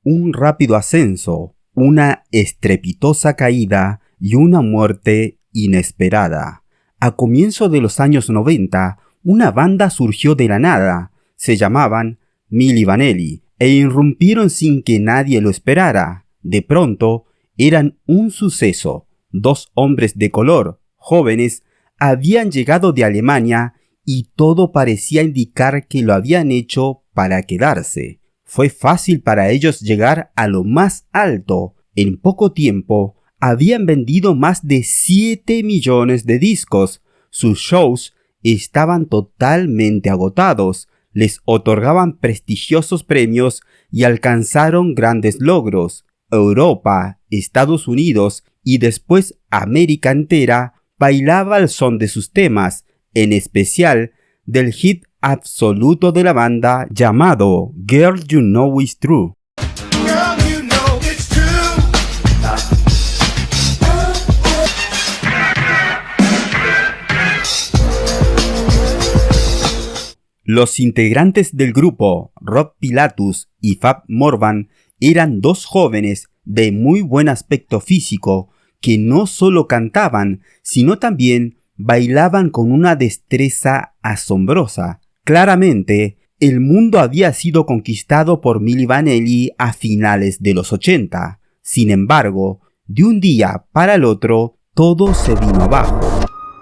un rápido ascenso, una estrepitosa caída y una muerte inesperada. A comienzos de los años 90, una banda surgió de la nada. Se llamaban Milli Vanilli e irrumpieron sin que nadie lo esperara. De pronto, eran un suceso. 2 hombres de color, jóvenes, habían llegado de Alemania y todo parecía indicar que lo habían hecho para quedarse. Fue fácil para ellos llegar a lo más alto. En poco tiempo, habían vendido más de 7 millones de discos. Sus shows estaban totalmente agotados. Les otorgaban prestigiosos premios y alcanzaron grandes logros. Europa, Estados Unidos y después América entera bailaba al son de sus temas, en especial del hit absoluto de la banda llamado Girl You Know It's True. Girl, you know it's true. Los integrantes del grupo, Rob Pilatus y Fab Morvan, eran 2 jóvenes de muy buen aspecto físico que no solo cantaban, sino también bailaban con una destreza asombrosa. Claramente, el mundo había sido conquistado por Milli Vanilli a finales de los 80. Sin embargo, de un día para el otro, todo se vino abajo.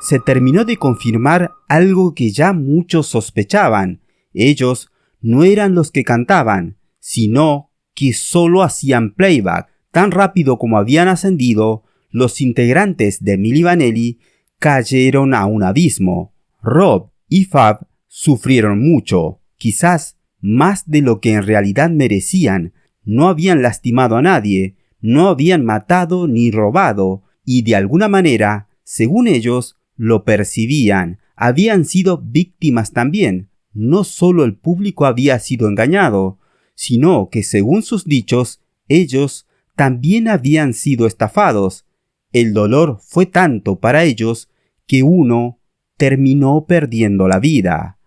Se terminó de confirmar algo que ya muchos sospechaban. Ellos no eran los que cantaban, sino que solo hacían playback. Tan rápido como habían ascendido, los integrantes de Milli Vanilli cayeron a un abismo. Rob y Fab sufrieron mucho, quizás más de lo que en realidad merecían. No habían lastimado a nadie, no habían matado ni robado, y de alguna manera, según ellos, lo percibían. Habían sido víctimas también. No solo el público había sido engañado, sino que según sus dichos, ellos también habían sido estafados. El dolor fue tanto para ellos que uno terminó perdiendo la vida.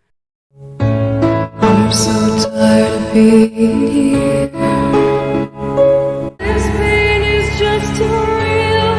I'm so tired of being here. This pain is just too real.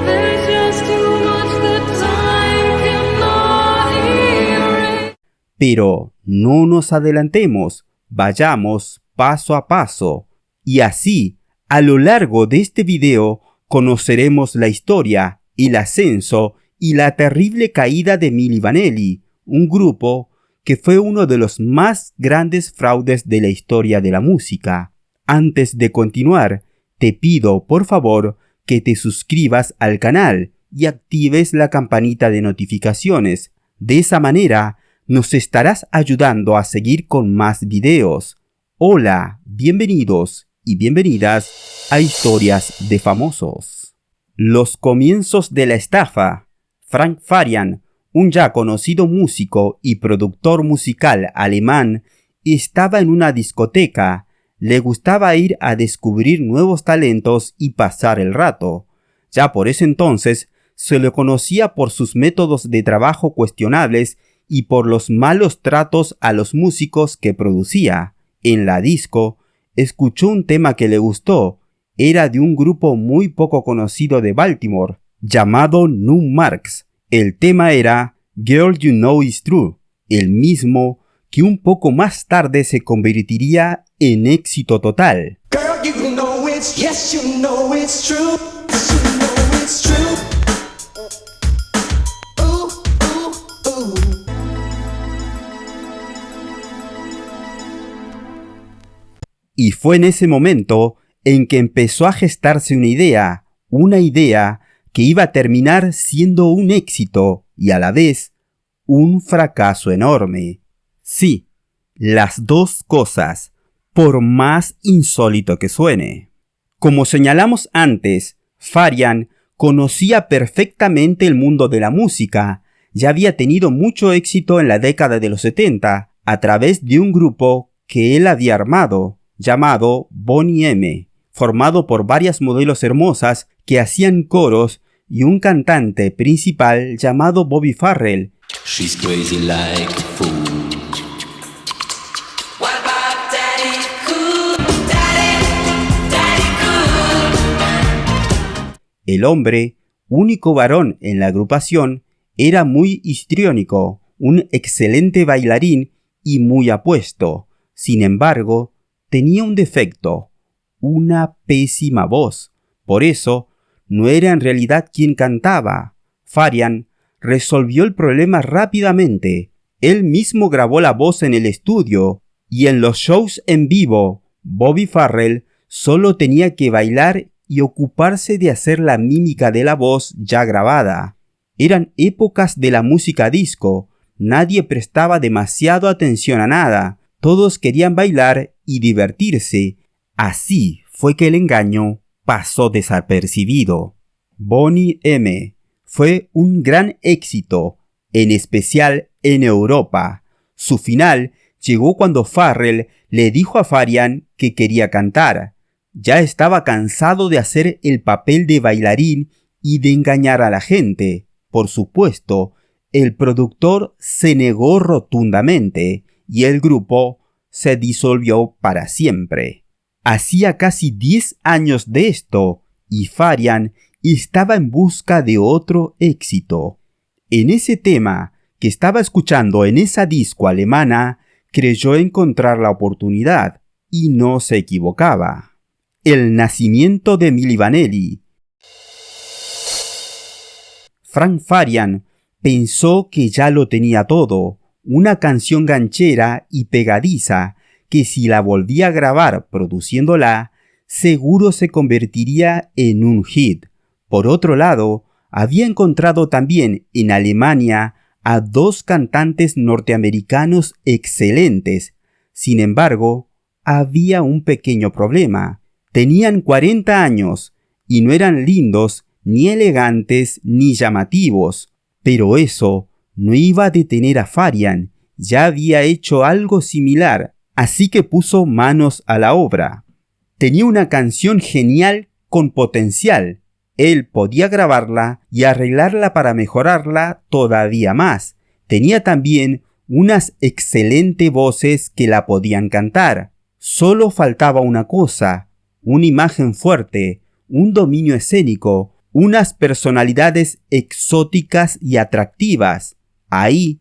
There's just too much that time cannot erase. Pero no nos adelantemos, vayamos paso a paso. Y así, a lo largo de este video, conoceremos la historia, el ascenso y la terrible caída de Milli Vanilli, un grupo que fue uno de los más grandes fraudes de la historia de la música. Antes de continuar, te pido por favor que te suscribas al canal y actives la campanita de notificaciones. De esa manera, nos estarás ayudando a seguir con más videos. Hola, bienvenidos y bienvenidas a Historias de Famosos. Los comienzos de la estafa. Frank Farian, un ya conocido músico y productor musical alemán, estaba en una discoteca. Le gustaba ir a descubrir nuevos talentos y pasar el rato. Ya por ese entonces se le conocía por sus métodos de trabajo cuestionables y por los malos tratos a los músicos que producía. En la disco, escuchó un tema que le gustó. Era de un grupo muy poco conocido de Baltimore, llamado Numarx. El tema era Girl You Know It's True, el mismo que un poco más tarde se convertiría en éxito total. Girl, you know it's, yes, you know it's true. Yes, you know it's true. Ooh, ooh, ooh. Y fue en ese momento en que empezó a gestarse una idea que iba a terminar siendo un éxito y a la vez un fracaso enorme. Sí, las dos cosas, por más insólito que suene. Como señalamos antes, Farian conocía perfectamente el mundo de la música. Ya había tenido mucho éxito en la década de los 70 a través de un grupo que él había armado, llamado Boney M., formado por varias modelos hermosas que hacían coros y un cantante principal llamado Bobby Farrell. She's crazy like a fool. What about Daddy Cool? Daddy El hombre, único varón en la agrupación, era muy histriónico, un excelente bailarín y muy apuesto. Sin embargo, tenía un defecto, una pésima voz. Por eso, no era en realidad quien cantaba. Farian resolvió el problema rápidamente. Él mismo grabó la voz en el estudio y en los shows en vivo, Bobby Farrell solo tenía que bailar y ocuparse de hacer la mímica de la voz ya grabada. Eran épocas de la música disco, nadie prestaba demasiado atención a nada, todos querían bailar y divertirse. Así fue que el engaño pasó desapercibido. Boney M. fue un gran éxito, en especial en Europa. Su final llegó cuando Farrell le dijo a Farian que quería cantar. Ya estaba cansado de hacer el papel de bailarín y de engañar a la gente. Por supuesto, el productor se negó rotundamente y el grupo se disolvió para siempre. Hacía casi 10 años de esto y Farian estaba en busca de otro éxito. En ese tema que estaba escuchando en esa disco alemana, creyó encontrar la oportunidad y no se equivocaba. El nacimiento de Milli Vanilli. Frank Farian pensó que ya lo tenía todo, una canción ganchera y pegadiza que si la volvía a grabar produciéndola, seguro se convertiría en un hit. Por otro lado, había encontrado también en Alemania a 2 cantantes norteamericanos excelentes. Sin embargo, había un pequeño problema. Tenían 40 años y no eran lindos, ni elegantes, ni llamativos. Pero eso no iba a detener a Farian. Ya había hecho algo similar, así que puso manos a la obra. Tenía una canción genial con potencial. Él podía grabarla y arreglarla para mejorarla todavía más. Tenía también unas excelentes voces que la podían cantar. Solo faltaba una cosa, una imagen fuerte, un dominio escénico, unas personalidades exóticas y atractivas. Ahí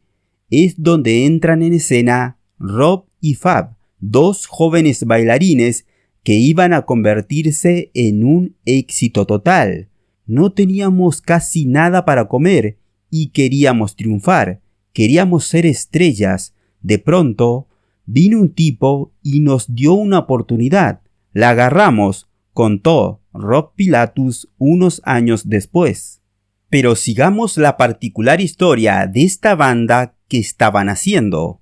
es donde entran en escena Rob y Fab, 2 jóvenes bailarines que iban a convertirse en un éxito total. No teníamos casi nada para comer y queríamos triunfar, queríamos ser estrellas. De pronto, vino un tipo y nos dio una oportunidad. La agarramos, contó Rob Pilatus unos años después. Pero sigamos la particular historia de esta banda que estaban haciendo.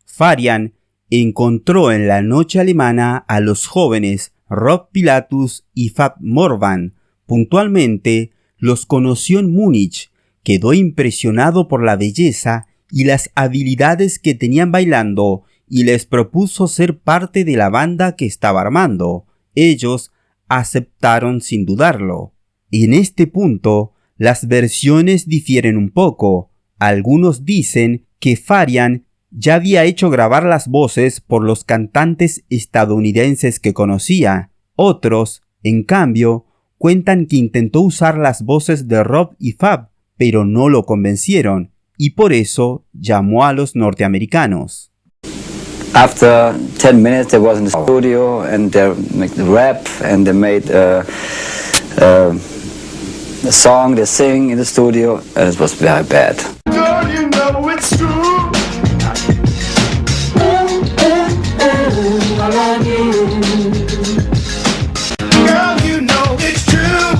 Farian encontró en la noche alemana a los jóvenes Rob Pilatus y Fab Morvan. Puntualmente los conoció en Múnich, quedó impresionado por la belleza y las habilidades que tenían bailando y les propuso ser parte de la banda que estaba armando. Ellos aceptaron sin dudarlo. En este punto, las versiones difieren un poco. Algunos dicen que Farian ya había hecho grabar las voces por los cantantes estadounidenses que conocía. Otros, en cambio, cuentan que intentó usar las voces de Rob y Fab, pero no lo convencieron, y por eso llamó a los norteamericanos. After 10 minutes they was in the studio and they make the rap and they made a song, they sing in the studio and it was very bad. Girl, you know it's true. Girl, you know it's true.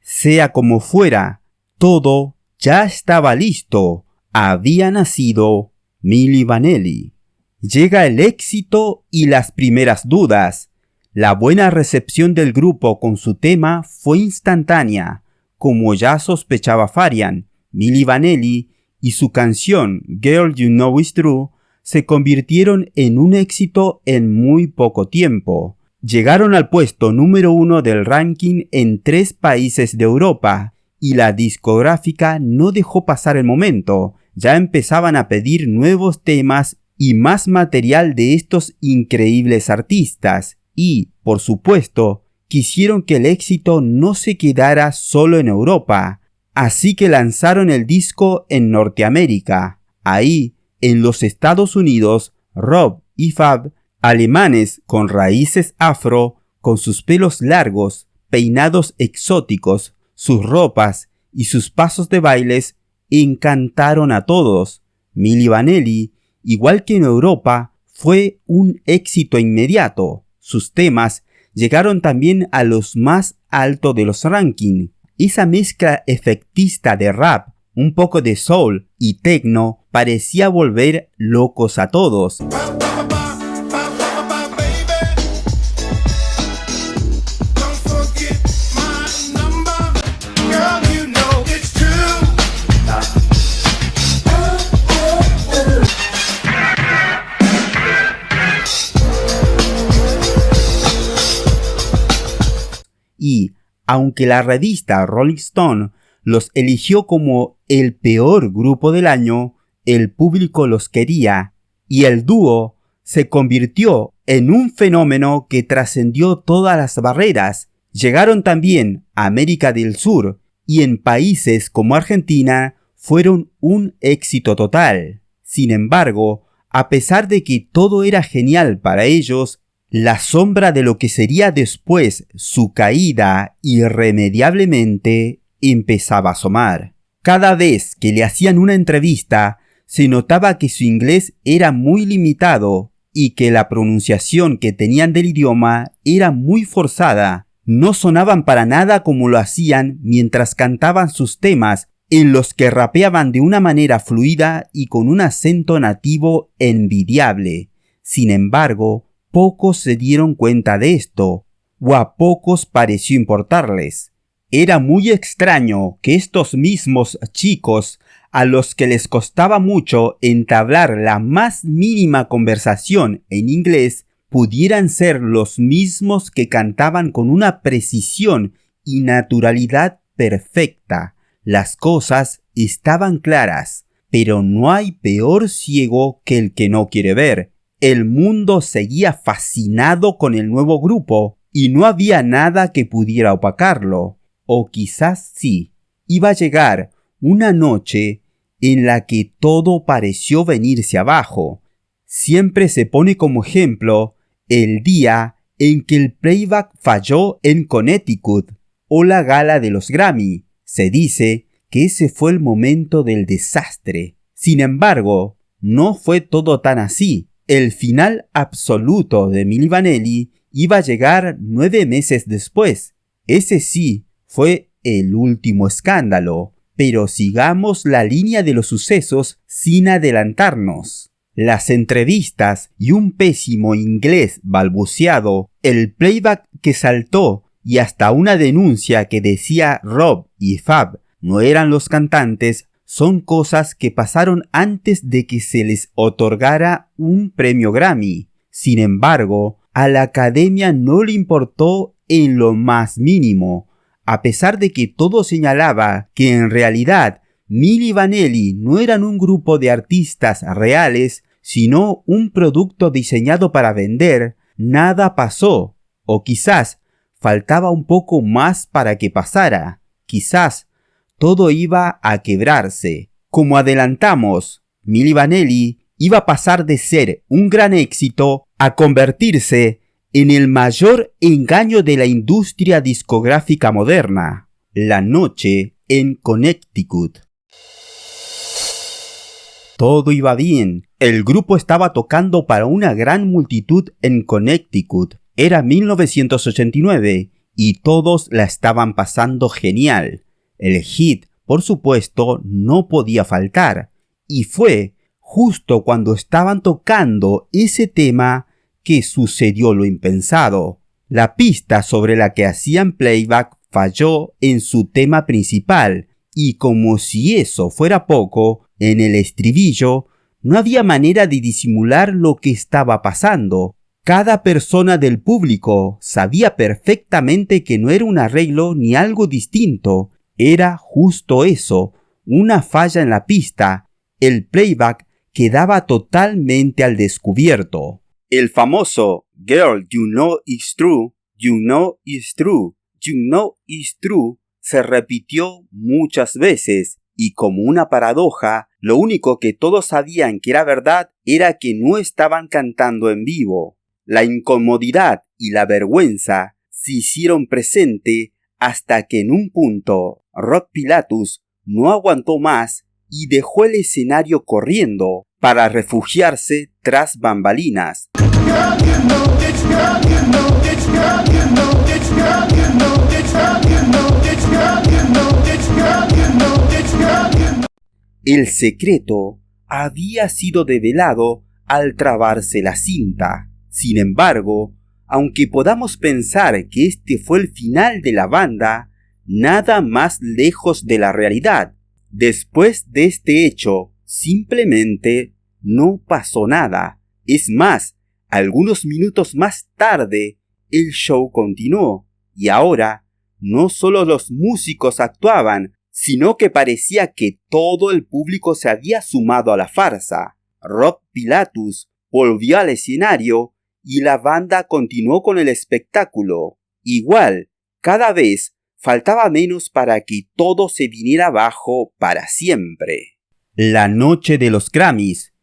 Sea como fuera, todo ya estaba listo. Había nacido Milli Vanilli. Llega el éxito y las primeras dudas. La buena recepción del grupo con su tema fue instantánea. Como ya sospechaba Farian, Milli Vanilli y su canción Girl You Know It's True se convirtieron en un éxito en muy poco tiempo. Llegaron al puesto número 1 del ranking en 3 países de Europa y la discográfica no dejó pasar el momento. Ya empezaban a pedir nuevos temas y más material de estos increíbles artistas y, Por supuesto, quisieron que el éxito no se quedara solo en Europa, así que lanzaron el disco en Norteamérica. Ahí, en los Estados Unidos, Rob y Fab, alemanes con raíces afro, con sus pelos largos, peinados exóticos, sus ropas y sus pasos de bailes, encantaron a todos. Milli Vanilli, igual que en Europa, fue un éxito inmediato. Sus temas llegaron también a los más altos de los rankings. Esa mezcla efectista de rap, un poco de soul y techno parecía volver locos a todos. Y, aunque la revista Rolling Stone los eligió como el peor grupo del año, el público los quería, y el dúo se convirtió en un fenómeno que trascendió todas las barreras. Llegaron también a América del Sur, y en países como Argentina fueron un éxito total. Sin embargo, a pesar de que todo era genial para ellos, la sombra de lo que sería después su caída irremediablemente empezaba a asomar. Cada vez que le hacían una entrevista, se notaba que su inglés era muy limitado y que la pronunciación que tenían del idioma era muy forzada. No sonaban para nada como lo hacían mientras cantaban sus temas, en los que rapeaban de una manera fluida y con un acento nativo envidiable. Sin embargo, pocos se dieron cuenta de esto, o a pocos pareció importarles. Era muy extraño que estos mismos chicos, a los que les costaba mucho entablar la más mínima conversación en inglés, pudieran ser los mismos que cantaban con una precisión y naturalidad perfecta. Las cosas estaban claras, pero no hay peor ciego que el que no quiere ver. El mundo seguía fascinado con el nuevo grupo y no había nada que pudiera opacarlo. O quizás sí, iba a llegar una noche en la que todo pareció venirse abajo. Siempre se pone como ejemplo el día en que el playback falló en Connecticut o la gala de los Grammy. Se dice que ese fue el momento del desastre. Sin embargo, no fue todo tan así. El final absoluto de Milli Vanilli iba a llegar 9 meses después. Ese sí fue el último escándalo, pero sigamos la línea de los sucesos sin adelantarnos. Las entrevistas y un pésimo inglés balbuceado, el playback que saltó y hasta una denuncia que decía Rob y Fab no eran los cantantes, son cosas que pasaron antes de que se les otorgara un premio Grammy. Sin embargo, a la academia no le importó en lo más mínimo, a pesar de que todo señalaba que en realidad Milli Vanilli no eran un grupo de artistas reales, sino un producto diseñado para vender. Nada pasó, o quizás faltaba un poco más para que pasara. Quizás todo iba a quebrarse. Como adelantamos, Milli Vanilli iba a pasar de ser un gran éxito a convertirse en el mayor engaño de la industria discográfica moderna. La noche en Connecticut. Todo iba bien. El grupo estaba tocando para una gran multitud en Connecticut. Era 1989 y todos la estaban pasando genial. El hit, por supuesto, no podía faltar, y fue justo cuando estaban tocando ese tema que sucedió lo impensado. La pista sobre la que hacían playback falló en su tema principal, y como si eso fuera poco, en el estribillo no había manera de disimular lo que estaba pasando. Cada persona del público sabía perfectamente que no era un arreglo ni algo distinto. Era justo eso, una falla en la pista. El playback quedaba totalmente al descubierto. El famoso Girl, you know it's true, you know it's true, you know it's true se repitió muchas veces y como una paradoja, lo único que todos sabían que era verdad era que no estaban cantando en vivo. La incomodidad y la vergüenza se hicieron presente hasta que en un punto Rob Pilatus no aguantó más y dejó el escenario corriendo para refugiarse tras bambalinas. El secreto había sido develado al trabarse la cinta. Sin embargo, aunque podamos pensar que este fue el final de la banda, nada más lejos de la realidad. Después de este hecho, simplemente no pasó nada. Es más, algunos minutos más tarde, el show continuó, y ahora no solo los músicos actuaban, sino que parecía que todo el público se había sumado a la farsa. Rob Pilatus volvió al escenario y la banda continuó con el espectáculo. Igual, cada vez faltaba menos para que todo se viniera abajo para siempre. La noche de los Grammys.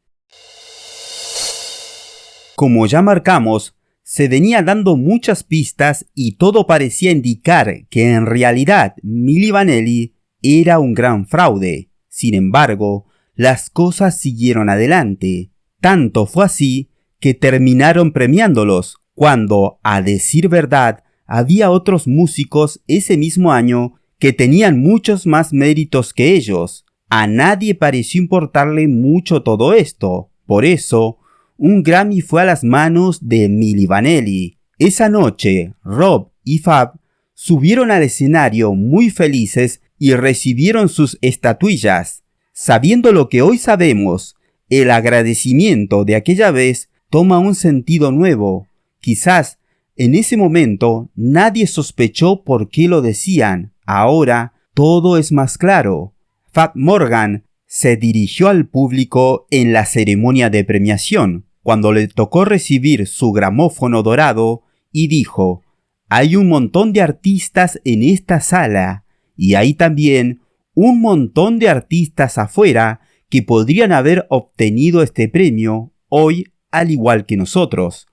Como ya marcamos, se venía dando muchas pistas y todo parecía indicar que en realidad Milli Vanilli era un gran fraude. Sin embargo, las cosas siguieron adelante. Tanto fue así que terminaron premiándolos, cuando, a decir verdad, había otros músicos ese mismo año que tenían muchos más méritos que ellos. A nadie pareció importarle mucho todo esto. Por eso, un Grammy fue a las manos de Milli Vanilli. Esa noche, Rob y Fab subieron al escenario muy felices y recibieron sus estatuillas. Sabiendo lo que hoy sabemos, el agradecimiento de aquella vez toma un sentido nuevo. Quizás en ese momento nadie sospechó por qué lo decían. Ahora todo es más claro. Fab Morgan se dirigió al público en la ceremonia de premiación, cuando le tocó recibir su gramófono dorado, y dijo: «Hay un montón de artistas en esta sala, y hay también un montón de artistas afuera que podrían haber obtenido este premio hoy al igual que nosotros».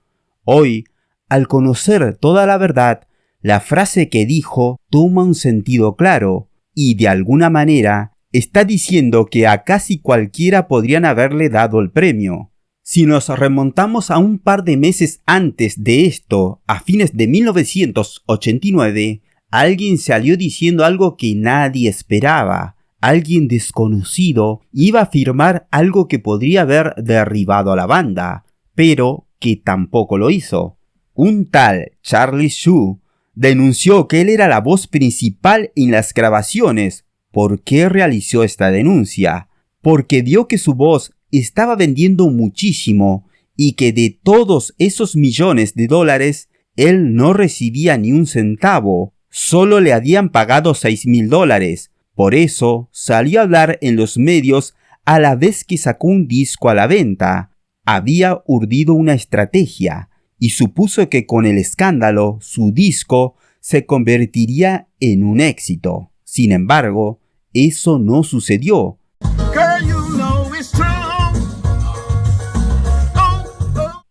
Hoy, al conocer toda la verdad, la frase que dijo toma un sentido claro, y de alguna manera está diciendo que a casi cualquiera podrían haberle dado el premio. Si nos remontamos a un par de meses antes de esto, a fines de 1989, alguien salió diciendo algo que nadie esperaba. Alguien desconocido iba a afirmar algo que podría haber derribado a la banda, pero que tampoco lo hizo. Un tal Charlie Shue denunció que él era la voz principal en las grabaciones. ¿Por qué realizó esta denuncia? Porque vio que su voz estaba vendiendo muchísimo y que de todos esos millones de dólares él no recibía ni un centavo. Solo le habían pagado $6,000. Por eso salió a hablar en los medios a la vez que sacó un disco a la venta. Había urdido una estrategia y supuso que con el escándalo su disco se convertiría en un éxito. Sin embargo, eso no sucedió.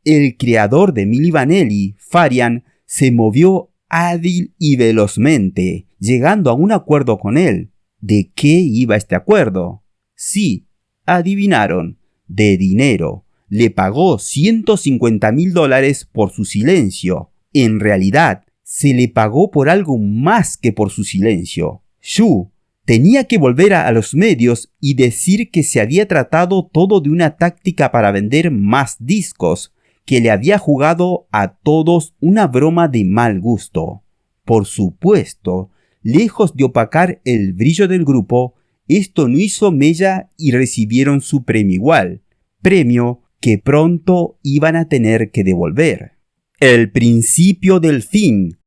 El creador de Milli Vanilli, Farian, se movió hábil y velozmente, llegando a un acuerdo con él. ¿De qué iba este acuerdo? Sí, adivinaron, de dinero. Le pagó $150,000 por su silencio. En realidad, se le pagó por algo más que por su silencio. Shue tenía que volver a los medios y decir que se había tratado todo de una táctica para vender más discos, que le había jugado a todos una broma de mal gusto. Por supuesto, lejos de opacar el brillo del grupo, esto no hizo mella y recibieron su premio igual, premio que pronto iban a tener que devolver. El principio del fin.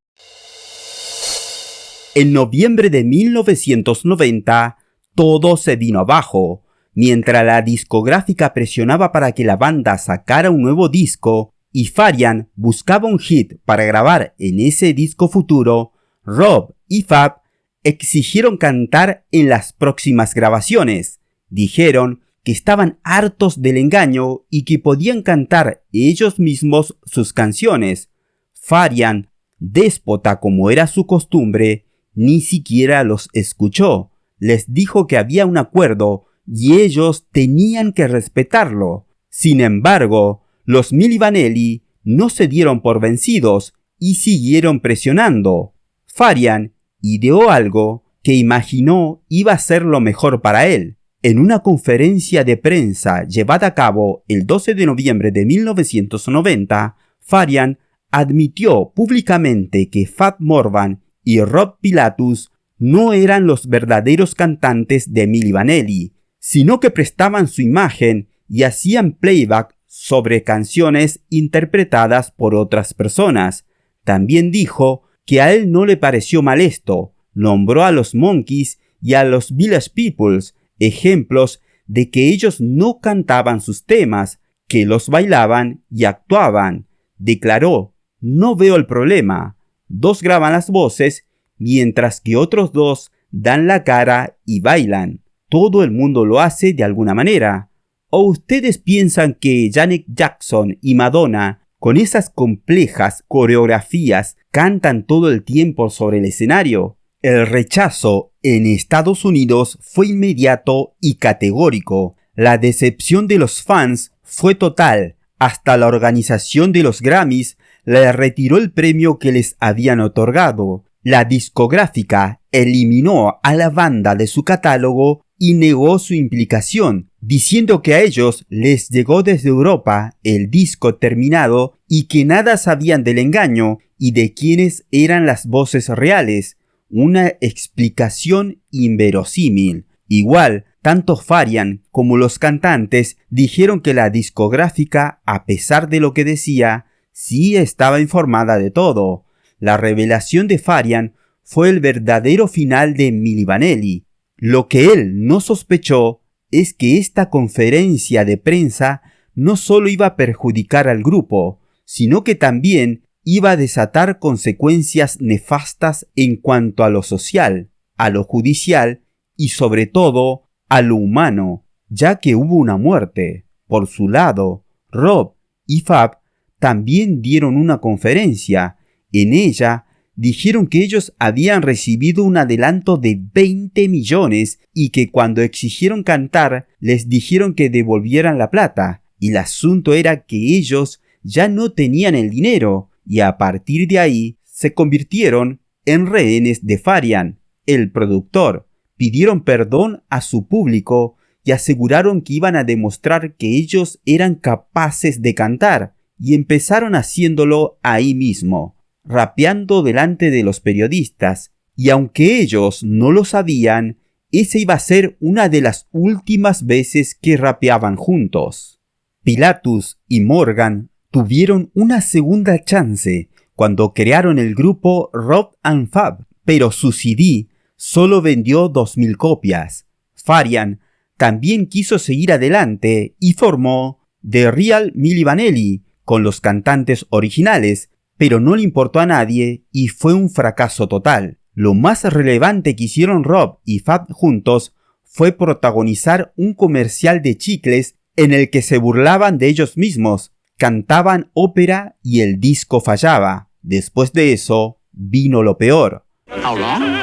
En noviembre de 1990, todo se vino abajo. Mientras la discográfica presionaba para que la banda sacara un nuevo disco, y Farian buscaba un hit para grabar en ese disco futuro, Rob y Fab exigieron cantar en las próximas grabaciones. Dijeron que estaban hartos del engaño y que podían cantar ellos mismos sus canciones. Farian, déspota como era su costumbre, ni siquiera los escuchó. Les dijo que había un acuerdo y ellos tenían que respetarlo. Sin embargo, los Milli Vanilli no se dieron por vencidos y siguieron presionando. Farian ideó algo que imaginó iba a ser lo mejor para él. En una conferencia de prensa llevada a cabo el 12 de noviembre de 1990, Farian admitió públicamente que Fab Morvan y Rob Pilatus no eran los verdaderos cantantes de Milli Vanilli, sino que prestaban su imagen y hacían playback sobre canciones interpretadas por otras personas. También dijo que a él no le pareció mal esto. Nombró a los Monkees y a los Village Peoples ejemplos de que ellos no cantaban sus temas, que los bailaban y actuaban. Declaró: no veo el problema. 2 graban las voces, mientras que otros 2 dan la cara y bailan. Todo el mundo lo hace de alguna manera. ¿O ustedes piensan que Janet Jackson y Madonna, con esas complejas coreografías, cantan todo el tiempo sobre el escenario? El rechazo en Estados Unidos fue inmediato y categórico. La decepción de los fans fue total. Hasta la organización de los Grammys le retiró el premio que les habían otorgado. La discográfica eliminó a la banda de su catálogo y negó su implicación, diciendo que a ellos les llegó desde Europa el disco terminado y que nada sabían del engaño y de quiénes eran las voces reales. Una explicación inverosímil. Igual, tanto Farian como los cantantes dijeron que la discográfica, a pesar de lo que decía, sí estaba informada de todo. La revelación de Farian fue el verdadero final de Milli Vanilli. Lo que él no sospechó es que esta conferencia de prensa no solo iba a perjudicar al grupo, sino que también iba a desatar consecuencias nefastas en cuanto a lo social, a lo judicial y sobre todo a lo humano, ya que hubo una muerte. Por su lado, Rob y Fab también dieron una conferencia. En ella dijeron que ellos habían recibido un adelanto de 20 millones y que cuando exigieron cantar les dijeron que devolvieran la plata. Y el asunto era que ellos ya no tenían el dinero y a partir de ahí se convirtieron en rehenes de Farian, el productor. Pidieron perdón a su público y aseguraron que iban a demostrar que ellos eran capaces de cantar y empezaron haciéndolo ahí mismo, rapeando delante de los periodistas, y aunque ellos no lo sabían, esa iba a ser una de las últimas veces que rapeaban juntos. Pilatus y Morgan tuvieron una segunda chance cuando crearon el grupo Rob and Fab, pero su CD solo vendió 2.000 copias. Farian también quiso seguir adelante y formó The Real Milli Vanilli con los cantantes originales, pero no le importó a nadie y fue un fracaso total. Lo más relevante que hicieron Rob y Fab juntos fue protagonizar un comercial de chicles en el que se burlaban de ellos mismos, cantaban ópera y el disco fallaba. Después de eso, vino lo peor. How long?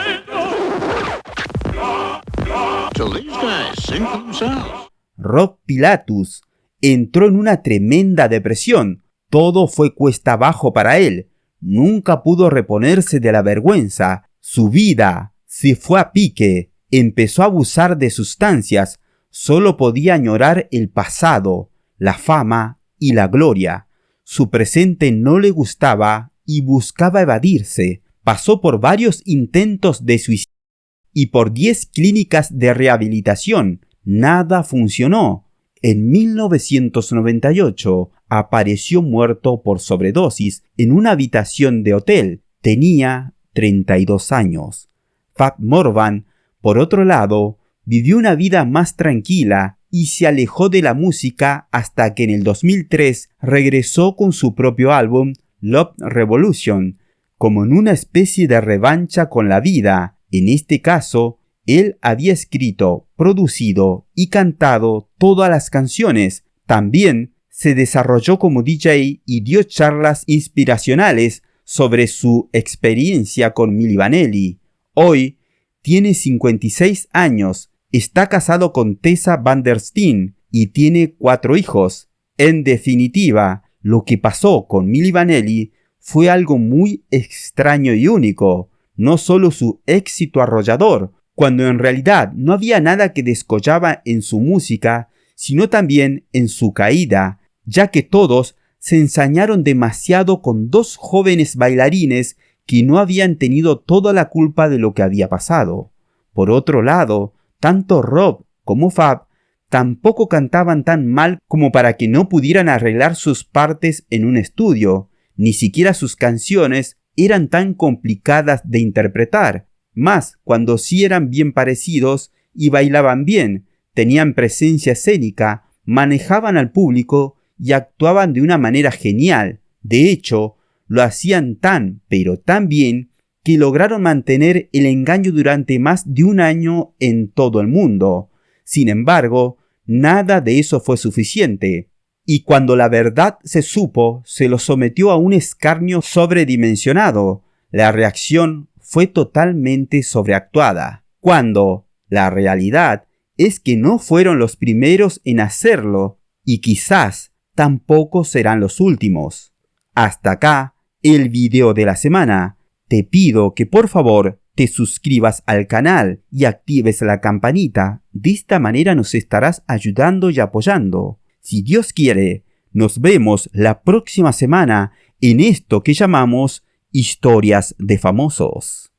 Till these guys sing for themselves. Rob Pilatus entró en una tremenda depresión. Todo fue cuesta abajo para él. Nunca pudo reponerse de la vergüenza. Su vida se fue a pique. Empezó a abusar de sustancias. Solo podía añorar el pasado, la fama y la gloria. Su presente no le gustaba y buscaba evadirse. Pasó por varios intentos de suicidio y por 10 clínicas de rehabilitación. Nada funcionó. En 1998 apareció muerto por sobredosis en una habitación de hotel. Tenía 32 años. Fab Morvan, por otro lado, vivió una vida más tranquila y se alejó de la música hasta que en el 2003 regresó con su propio álbum Love Revolution, como en una especie de revancha con la vida. En este caso, él había escrito, producido y cantado todas las canciones. También se desarrolló como DJ y dio charlas inspiracionales sobre su experiencia con Milli Vanilli. Hoy tiene 56 años, está casado con Tessa Van der Steen y tiene 4 hijos. En definitiva, lo que pasó con Milli Vanilli fue algo muy extraño y único. No solo su éxito arrollador, cuando en realidad no había nada que descollaba en su música, sino también en su caída, ya que todos se ensañaron demasiado con 2 jóvenes bailarines que no habían tenido toda la culpa de lo que había pasado. Por otro lado, tanto Rob como Fab tampoco cantaban tan mal como para que no pudieran arreglar sus partes en un estudio, ni siquiera sus canciones eran tan complicadas de interpretar, más cuando sí eran bien parecidos y bailaban bien, tenían presencia escénica, manejaban al público y actuaban de una manera genial. De hecho, lo hacían tan, pero tan bien, que lograron mantener el engaño durante más de un año en todo el mundo. Sin embargo, nada de eso fue suficiente. Y cuando la verdad se supo, se lo sometió a un escarnio sobredimensionado. La reacción fue totalmente sobreactuada. Cuando la realidad es que no fueron los primeros en hacerlo y quizás tampoco serán los últimos. Hasta acá el video de la semana. Te pido que por favor te suscribas al canal y actives la campanita. De esta manera nos estarás ayudando y apoyando. Si Dios quiere, nos vemos la próxima semana en esto que llamamos Historias de Famosos.